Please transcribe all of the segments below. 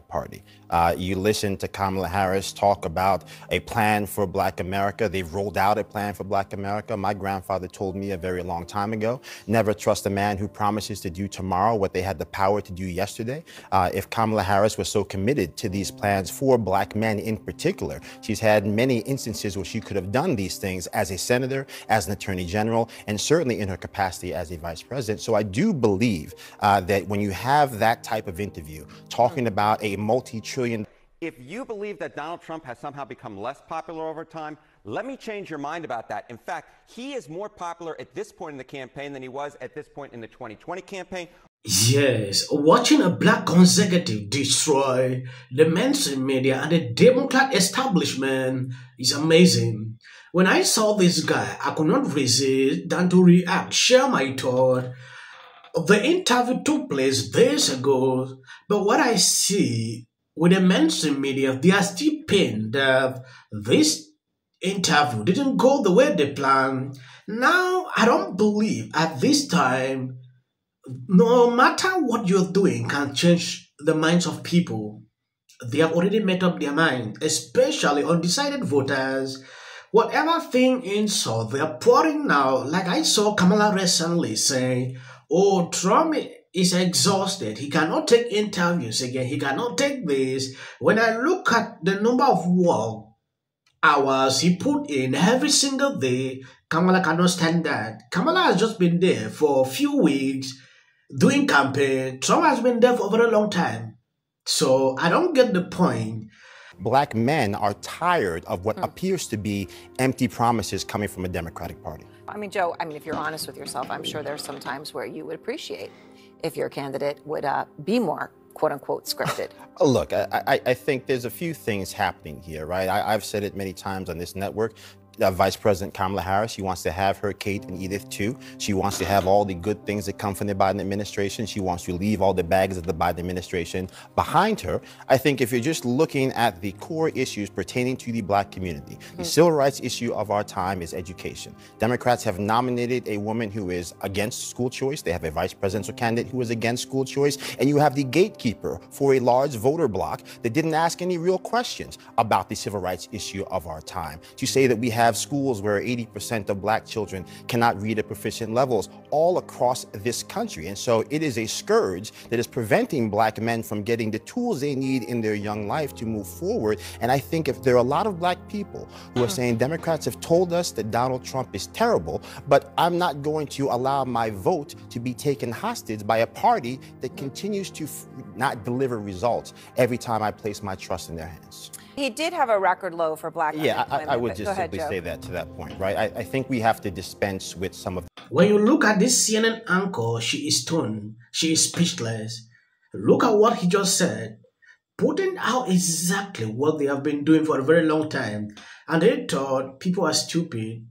Party. You listen to Kamala Harris talk about a plan for Black America. They've rolled out a plan for Black America. My grandfather told me a very long time ago, never trust a man who promises to do tomorrow what they had the power to do yesterday. If Kamala Harris was so committed to these plans for Black men in particular, she's had many instances where she could have done these things as a senator, as an attorney general, and certainly in her capacity as a vice president. So I do believe that when you have that type of interview talking about a multi-trillion. If you believe that Donald Trump has somehow become less popular over time, let me change your mind about that. In fact, he is more popular at this point in the campaign than he was at this point in the 2020 campaign. Yes, watching a Black conservative destroy the mainstream media and the Democrat establishment is amazing. When I saw this guy, I could not resist than to react, share my thought. The interview took place days ago, but what I see with the mainstream media, they are still pained that this interview didn't go the way they planned. Now, I don't believe at this time, no matter what you're doing can change the minds of people. They have already made up their mind, especially undecided voters. Whatever thing insult they are pouring now, like I saw Kamala recently saying, oh, Trump is exhausted. He cannot take interviews again. He cannot take this. When I look at the number of work hours he put in every single day, Kamala cannot stand that. Kamala has just been there for a few weeks doing campaign. Trump has been there for a very long time. So I don't get the point. Black men are tired of what appears to be empty promises coming from a Democratic Party. I mean, Joe, if you're honest with yourself, I'm sure there's some times where you would appreciate if your candidate would be more, quote unquote, scripted. Look, I think there's a few things happening here, right? I've said it many times on this network. Vice President Kamala Harris, she wants to have her Kate and Edith too. She wants to have all the good things that come from the Biden administration. She wants to leave all the bags of the Biden administration behind her. I think if you're just looking at the core issues pertaining to the Black community, the civil rights issue of our time is education. Democrats have nominated a woman who is against school choice. They have a vice presidential candidate who is against school choice. And you have the gatekeeper for a large voter bloc that didn't ask any real questions about the civil rights issue of our time. To say that we have schools where 80% of Black children cannot read at proficient levels all across this country. And so it is a scourge that is preventing Black men from getting the tools they need in their young life to move forward. And I think if there are a lot of Black people who are saying Democrats have told us that Donald Trump is terrible, but I'm not going to allow my vote to be taken hostage by a party that continues to not deliver results every time I place my trust in their hands. He did have a record low for Black unemployment. I would just simply say that to that point, right? I think we have to dispense with some of. When you look at this CNN anchor, she is stunned. She is speechless. Look at what he just said, putting out exactly what they have been doing for a very long time. And they thought people are stupid.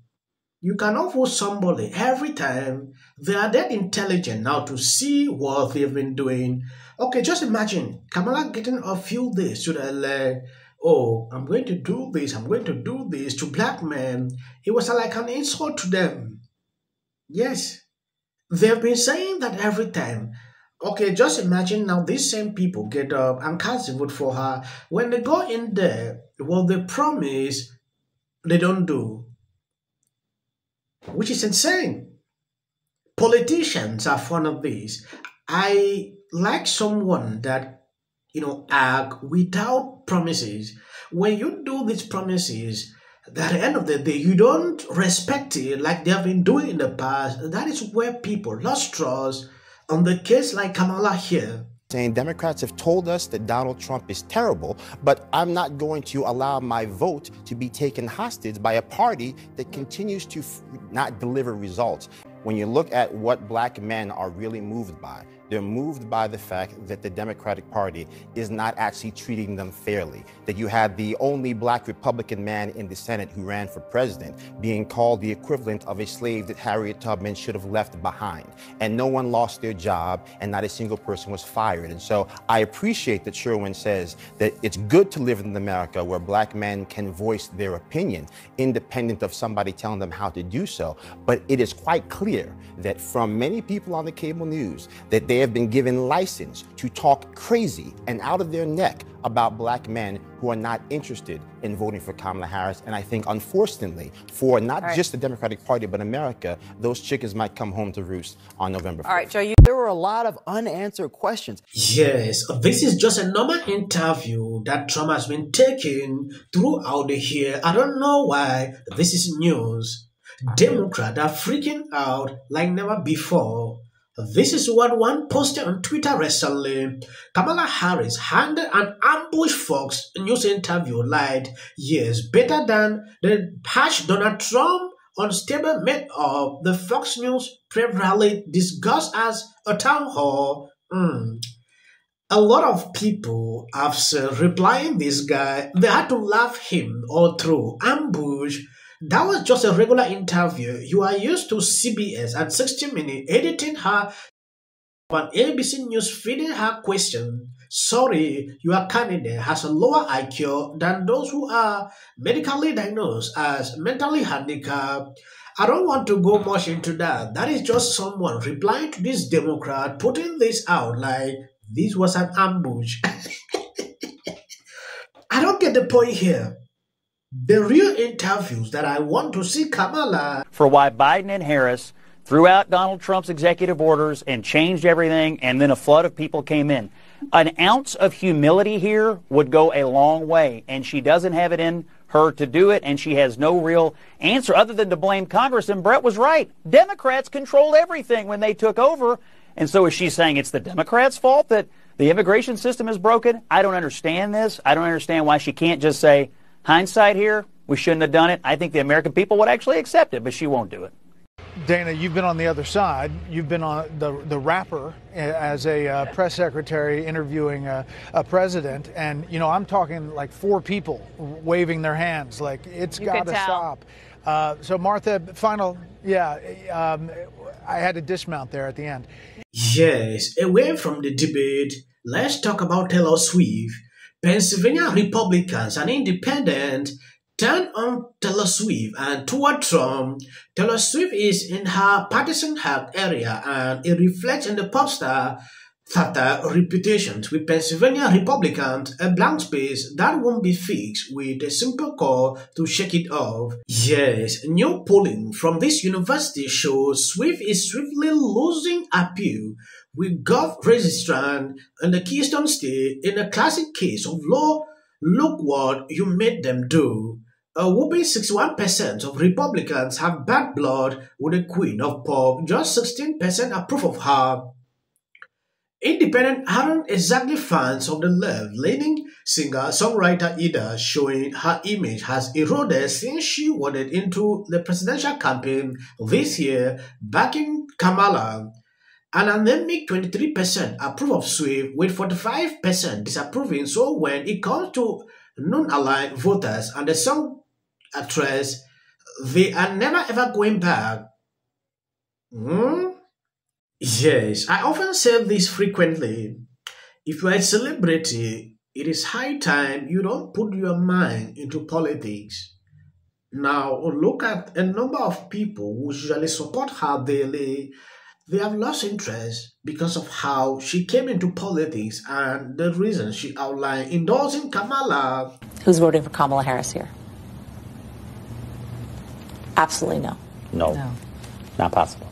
You cannot vote somebody every time. They are that intelligent now to see what they've been doing. Okay, just imagine Kamala getting a few days to the elect. Oh, I'm going to do this, I'm going to do this to Black men. It was like an insult to them. Yes, they've been saying that every time. Okay, just imagine now these same people get up and cast a vote for her. When they go in there, what they promise, they don't do. Which is insane. Politicians are fond of this. I like someone that act without promises. When you do these promises, at the end of the day, you don't respect it like they have been doing in the past. That is where people lost trust on the case like Kamala here. Saying Democrats have told us that Donald Trump is terrible, but I'm not going to allow my vote to be taken hostage by a party that continues to not deliver results. When you look at what Black men are really moved by, they're moved by the fact that the Democratic Party is not actually treating them fairly. That you had the only Black Republican man in the Senate who ran for president being called the equivalent of a slave that Harriet Tubman should have left behind. And no one lost their job and not a single person was fired. And so I appreciate that Sherwin says that it's good to live in America where Black men can voice their opinion independent of somebody telling them how to do so. But it is quite clear that from many people on the cable news that they they have been given license to talk crazy and out of their neck about black men who are not interested in voting for Kamala Harris. And I think, unfortunately, for not just the Democratic Party, but America, those chickens might come home to roost on November 4th. All right, Joe, there were a lot of unanswered questions. Yes, this is just a normal interview that Trump has been taking throughout the year. I don't know why this is news. Democrats are freaking out like never before. This is what one posted on Twitter recently. Kamala Harris handed an ambush Fox News interview like, yes, better than the harsh Donald Trump unstable made of the Fox News prep rally discussed as a town hall. A lot of people have said, replying this guy, they had to laugh him all through. Ambush. That was just a regular interview. You are used to CBS at 60 Minutes editing her on ABC News, feeding her question. Sorry, your candidate has a lower IQ than those who are medically diagnosed as mentally handicapped. I don't want to go much into that. That is just someone replying to this Democrat, putting this out like this was an ambush. I don't get the point here. The real interviews that I want to see Kamala. For why Biden and Harris threw out Donald Trump's executive orders and changed everything, and then a flood of people came in. An ounce of humility here would go a long way, and she doesn't have it in her to do it, and she has no real answer other than to blame Congress. And Brett was right. Democrats controlled everything when they took over, and so is she saying it's the Democrats' fault that the immigration system is broken? I don't understand this. I don't understand why she can't just say, hindsight here, we shouldn't have done it. I think the American people would actually accept it, but she won't do it. Dana, you've been on the other side. You've been on the rapper as a press secretary interviewing a president. And, you know, I'm talking like 4 people waving their hands like it's got to stop. So, Martha, I had to dismount there at the end. Yes, away from the debate, let's talk about Taylor Swift. Pennsylvania Republicans and independents turned on Taylor Swift and toward Trump. Taylor Swift is in her partisan-hack area, and it reflects in the pop star tattered reputation with Pennsylvania Republicans, a blank space that won't be fixed with a simple call to shake it off. Yes, new polling from this university shows Swift is swiftly losing appeal with golf registrants in the Keystone State in a classic case of look what you made them do. A whopping 61% of Republicans have bad blood with the Queen of Pop. Just 16% approve of her. Independents aren't exactly fans of the left-leaning singer-songwriter either, showing her image has eroded since she waded into the presidential campaign this year, backing Kamala. An anemic 23% approve of Swift, with 45% disapproving. So when it comes to non-aligned voters and the song actress, they are never ever going back. Yes, I often say this frequently. If you are a celebrity, it is high time you don't put your mind into politics. Now, look at a number of people who usually support her daily. They have lost interest because of how she came into politics and the reasons she outlined endorsing Kamala. Who's voting for Kamala Harris here? Absolutely no. No. Not possible.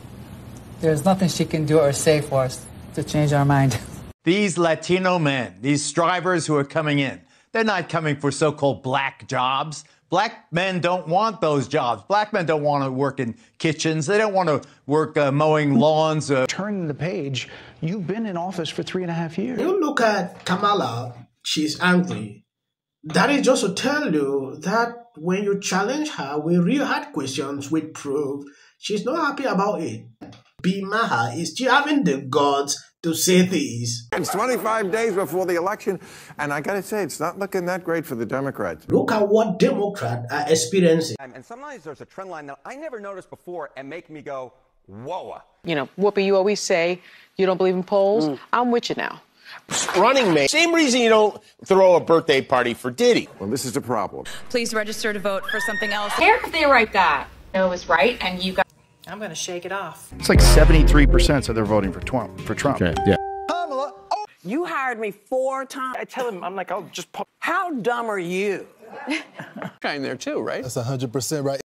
There's nothing she can do or say for us to change our mind. These Latino men, these strivers who are coming in, they're not coming for so-called black jobs. Black men don't want those jobs. Black men don't want to work in kitchens. They don't want to work mowing lawns. Turning the page, you've been in office for 3.5 years. You look at Kamala, she's angry. That is just to tell you that when you challenge her with real hard questions with proof, she's not happy about it. B. Maha is still having the guts to say this. It's 25 days before the election, and I gotta say, it's not looking that great for the Democrats. Look at what Democrats are experiencing. And sometimes there's a trend line that I never noticed before and make me go, whoa. You know, Whoopi, you always say you don't believe in polls. I'm with you now. Running mate. Same reason you don't throw a birthday party for Diddy. Well, this is a problem. Please register to vote for something else. I care if the right guy was right and you got. I'm going to shake it off. It's like 73% said they're voting for Trump. Okay, yeah. You hired me 4 times. I tell him, I'm like, I'll just pop. How dumb are you? Trying there too, right? That's 100% right.